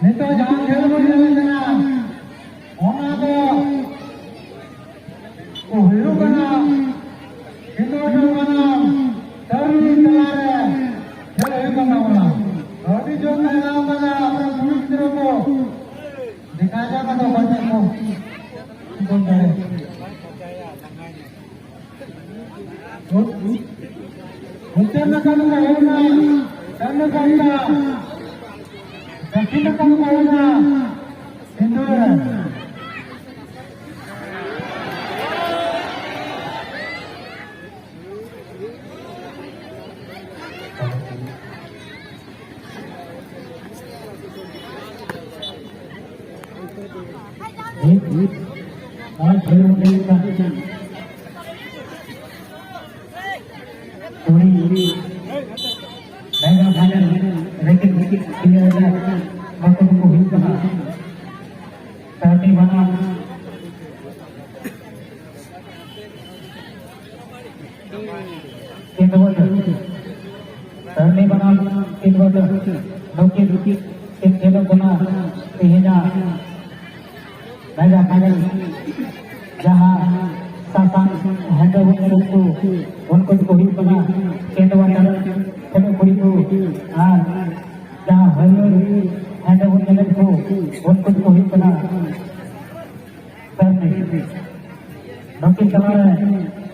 Nito jangan खेल में जाना होना तो कोहलू बना कितो जो बना तभी चला रहे खेल करना होना अभी जो नाम बना अपने मित्रों को दिखा जाएगा तो बच्चे को कौन करे उत्तर में करना है ना करना करना दक्षिण कम करना हिंदू और थोड़ी महंगा फाइनल रैंकिंग क्लियर हो जाए waktu itu juga tadi mana itu betul tadi mana itu betul lukis itu guna sehingga mega final जहाँ सासान हैदराबाद को उनको कोई बना केंद्र वाला चलो कोई को जहाँ हरियर हैदराबाद को उनको कोई बना करने बाकी समारा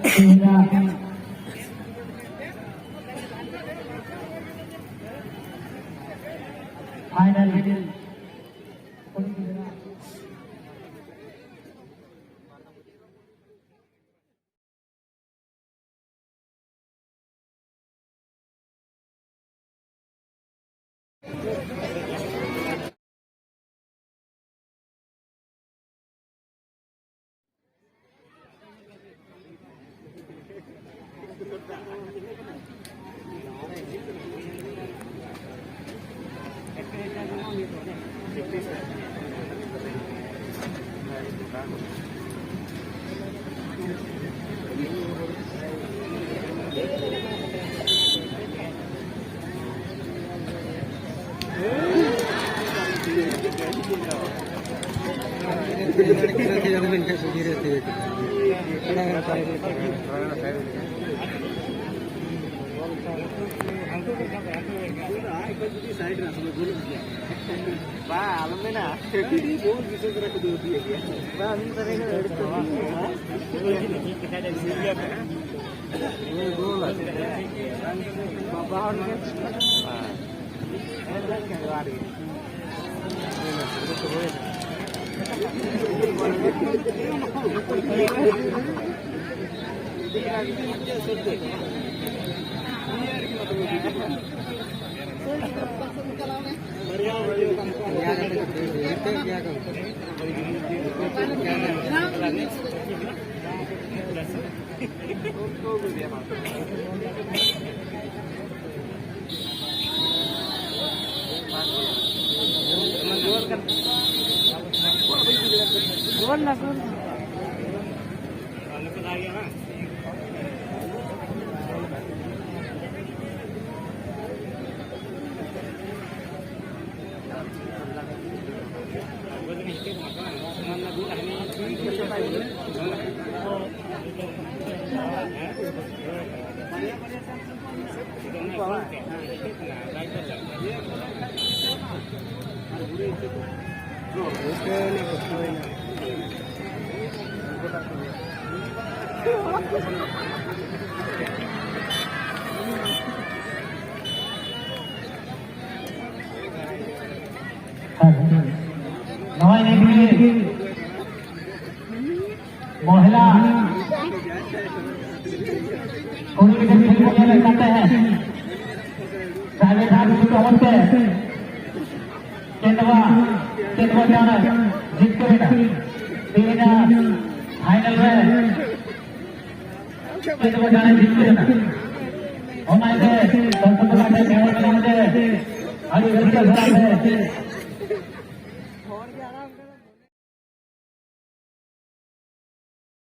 सehingga final महिला करते हैं केंद्र जीत कर फाइनल में কিন্তু জানে দিচ্ছে না আমাদের সম্পূর্ণ কেমন আমাদের আগে ঘুরতে ঘুরাবে